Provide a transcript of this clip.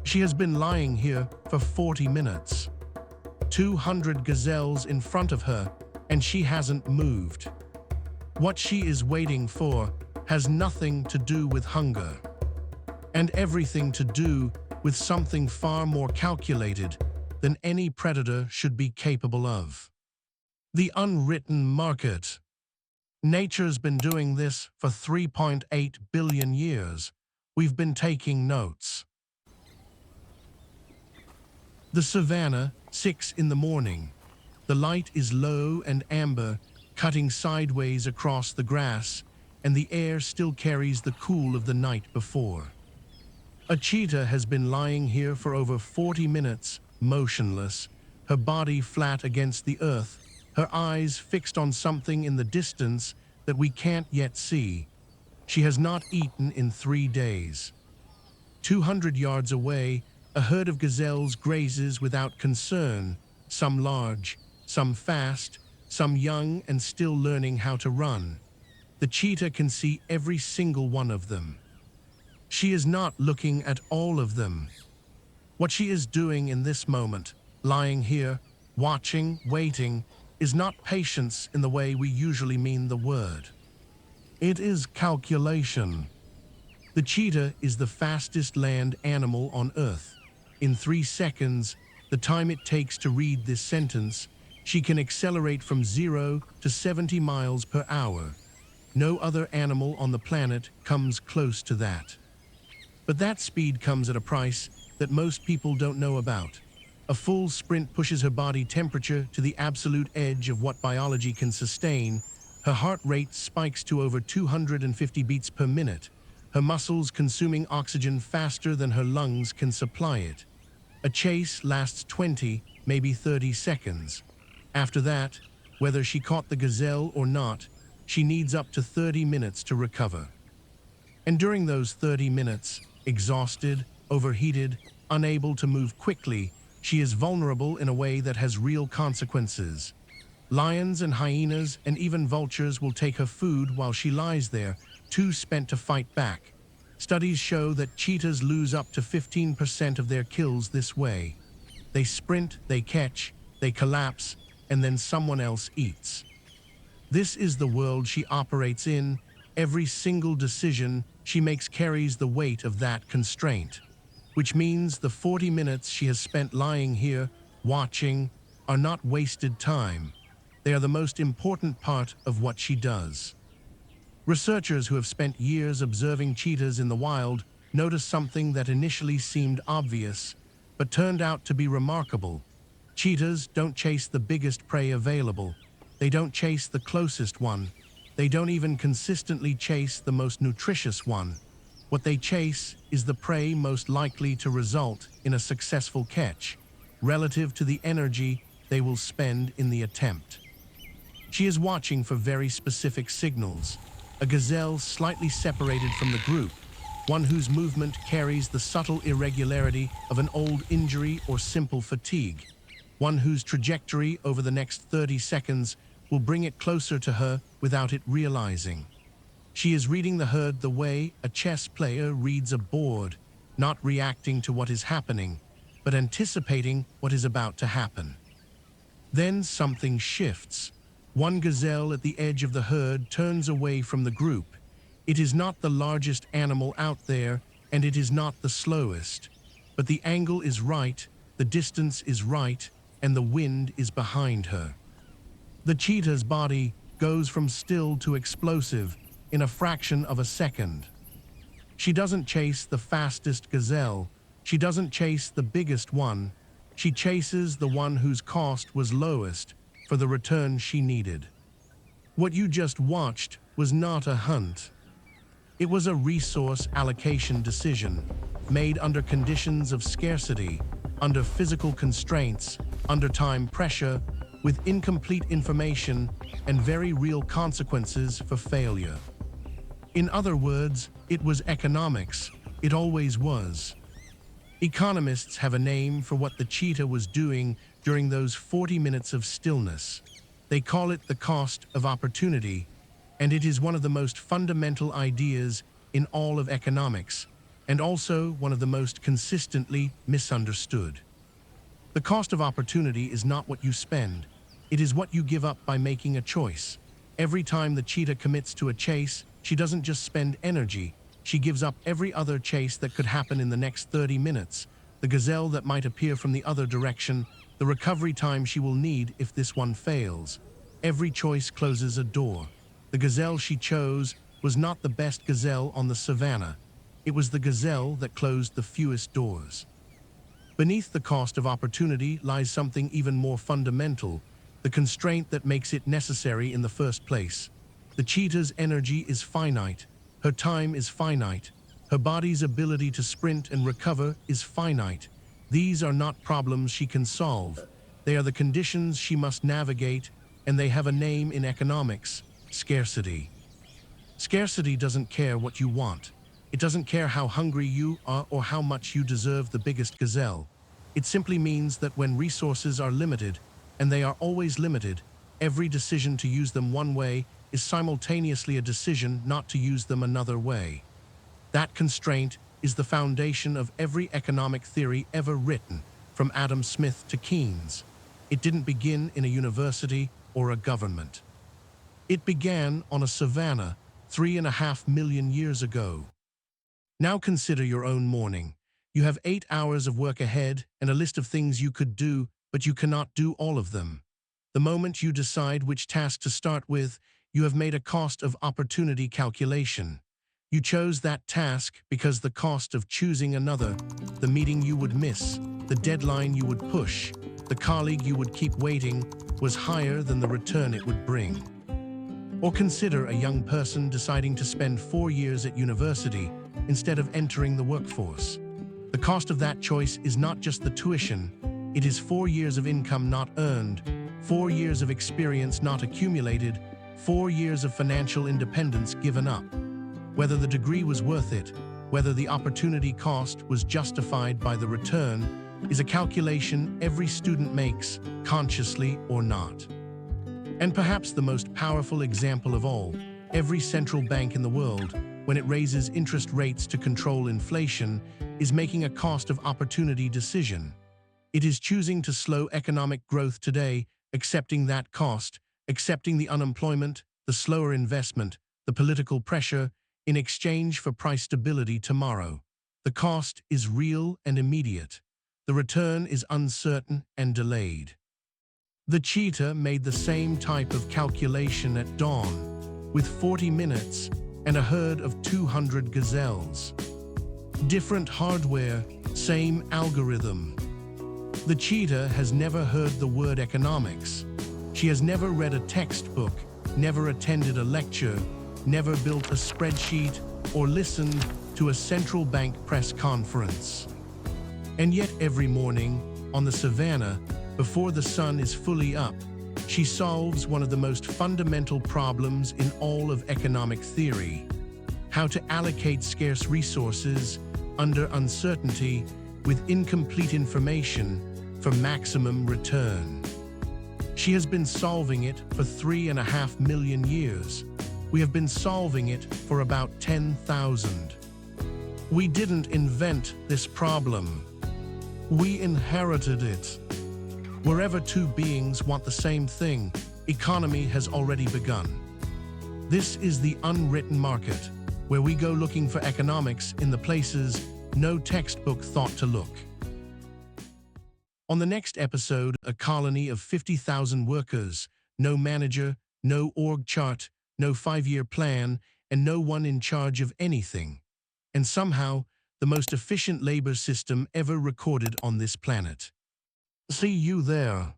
She has been lying here for 40 minutes. 200 gazelles in front of her, and she hasn't moved. What she is waiting for has nothing to do with hunger, and everything to do with something far more calculated than any predator should be capable of. The unwritten market. Nature's been doing this for 3.8 billion years. We've been taking notes. The Savanna, 6 in the morning. The light is low and amber, cutting sideways across the grass, and the air still carries the cool of the night before. A cheetah has been lying here for over 40 minutes, motionless, her body flat against the earth, her eyes fixed on something in the distance that we can't yet see. She has not eaten in 3 days. 200 yards away, a herd of gazelles grazes without concern, some large, some fast, some young and still learning how to run. The cheetah can see every single one of them. She is not looking at all of them. What she is doing in this moment, lying here, watching, waiting, is not patience in the way we usually mean the word. It is calculation. The cheetah is the fastest land animal on Earth. In 3 seconds, the time it takes to read this sentence, she can accelerate from 0 to 70 miles per hour. No other animal on the planet comes close to that. But that speed comes at a price that most people don't know about. A full sprint pushes her body temperature to the absolute edge of what biology can sustain. Her heart rate spikes to over 250 beats per minute, her muscles consuming oxygen faster than her lungs can supply it. A chase lasts 20, maybe 30 seconds. After that, whether she caught the gazelle or not, she needs up to 30 minutes to recover. And during those 30 minutes, exhausted, overheated, unable to move quickly, she is vulnerable in a way that has real consequences. Lions and hyenas and even vultures will take her food while she lies there, too spent to fight back. Studies show that cheetahs lose up to 15% of their kills this way. They sprint, they catch, they collapse, and then someone else eats. This is the world she operates in. Every single decision she makes carries the weight of that constraint, which means the 40 minutes she has spent lying here, watching, are not wasted time. They are the most important part of what she does. Researchers who have spent years observing cheetahs in the wild noticed something that initially seemed obvious, but turned out to be remarkable. Cheetahs don't chase the biggest prey available. They don't chase the closest one. They don't even consistently chase the most nutritious one. What they chase is the prey most likely to result in a successful catch, relative to the energy they will spend in the attempt. She is watching for very specific signals. A gazelle slightly separated from the group, one whose movement carries the subtle irregularity of an old injury or simple fatigue, one whose trajectory over the next 30 seconds will bring it closer to her without it realizing. She is reading the herd the way a chess player reads a board, not reacting to what is happening, but anticipating what is about to happen. Then something shifts. One gazelle at the edge of the herd turns away from the group. It is not the largest animal out there, and it is not the slowest. But the angle is right, the distance is right, and the wind is behind her. The cheetah's body goes from still to explosive in a fraction of a second. She doesn't chase the fastest gazelle. She doesn't chase the biggest one. She chases the one whose cost was lowest for the return she needed. What you just watched was not a hunt. It was a resource allocation decision made under conditions of scarcity, under physical constraints, under time pressure, with incomplete information and very real consequences for failure. In other words, it was economics. It always was. Economists have a name for what the cheetah was doing during those 40 minutes of stillness. They call it the cost of opportunity, and it is one of the most fundamental ideas in all of economics. and also one of the most consistently misunderstood. The cost of opportunity is not what you spend, it is what you give up by making a choice. Every time the cheetah commits to a chase, she doesn't just spend energy, she gives up every other chase that could happen in the next 30 minutes, the gazelle that might appear from the other direction, the recovery time she will need if this one fails. Every choice closes a door. The gazelle she chose was not the best gazelle on the savanna. It was the gazelle that closed the fewest doors. Beneath the cost of opportunity lies something even more fundamental, the constraint that makes it necessary in the first place. The cheetah's energy is finite, her time is finite, her body's ability to sprint and recover is finite. These are not problems she can solve. They are the conditions she must navigate, and they have a name in economics: scarcity. Scarcity doesn't care what you want. It doesn't care how hungry you are or how much you deserve the biggest gazelle. It simply means that when resources are limited, and they are always limited, every decision to use them one way is simultaneously a decision not to use them another way. That constraint is the foundation of every economic theory ever written, from Adam Smith to Keynes. It didn't begin in a university or a government. It began on a savanna 3.5 million years ago. Now consider your own morning. You have 8 hours of work ahead and a list of things you could do, but you cannot do all of them. The moment you decide which task to start with, you have made a cost of opportunity calculation. You chose that task because the cost of choosing another, the meeting you would miss, the deadline you would push, the colleague you would keep waiting, was higher than the return it would bring. Or consider a young person deciding to spend 4 years at university instead of entering the workforce. The cost of that choice is not just the tuition, it is 4 years of income not earned, 4 years of experience not accumulated, 4 years of financial independence given up. Whether the degree was worth it, whether the opportunity cost was justified by the return, is a calculation every student makes, consciously or not. And perhaps the most powerful example of all, every central bank in the world, when it raises interest rates to control inflation, is making a cost of opportunity decision. It is choosing to slow economic growth today, accepting that cost, accepting the unemployment, the slower investment, the political pressure, in exchange for price stability tomorrow. The cost is real and immediate. The return is uncertain and delayed. The cheetah made the same type of calculation at dawn, with 40 minutes and a herd of 200 gazelles. Different hardware, same algorithm. The cheetah has never heard the word economics. She has never read a textbook, never attended a lecture, never built a spreadsheet, or listened to a central bank press conference. And yet every morning, on the savanna, before the sun is fully up, she solves one of the most fundamental problems in all of economic theory: how to allocate scarce resources under uncertainty with incomplete information for maximum return. She has been solving it for 3.5 million years. We have been solving it for about 10,000. We didn't invent this problem. We inherited it. Wherever two beings want the same thing, economy has already begun. This is the unwritten market, where we go looking for economics in the places no textbook thought to look. On the next episode, a colony of 50,000 workers, no manager, no org chart, no 5-year plan, and no one in charge of anything. And somehow, the most efficient labor system ever recorded on this planet. See you there.